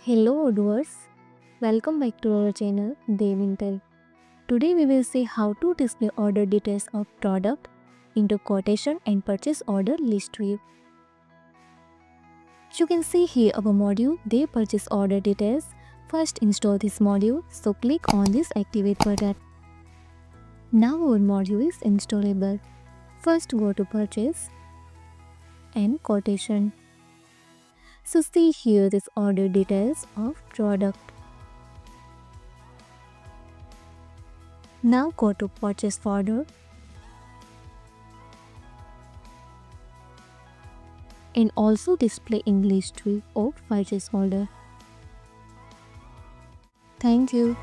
Hello, Odooers. Welcome back to our channel, Devintelle. Today we will see how to display order details of product into quotation and purchase order list view. You can see here our module, the purchase order details. First install this module, so click on this activate button. Now our module is installable. First go to purchase and quotation. So see here this order details of product. Now go to purchase folder and also display in list view of purchase order. Thank you.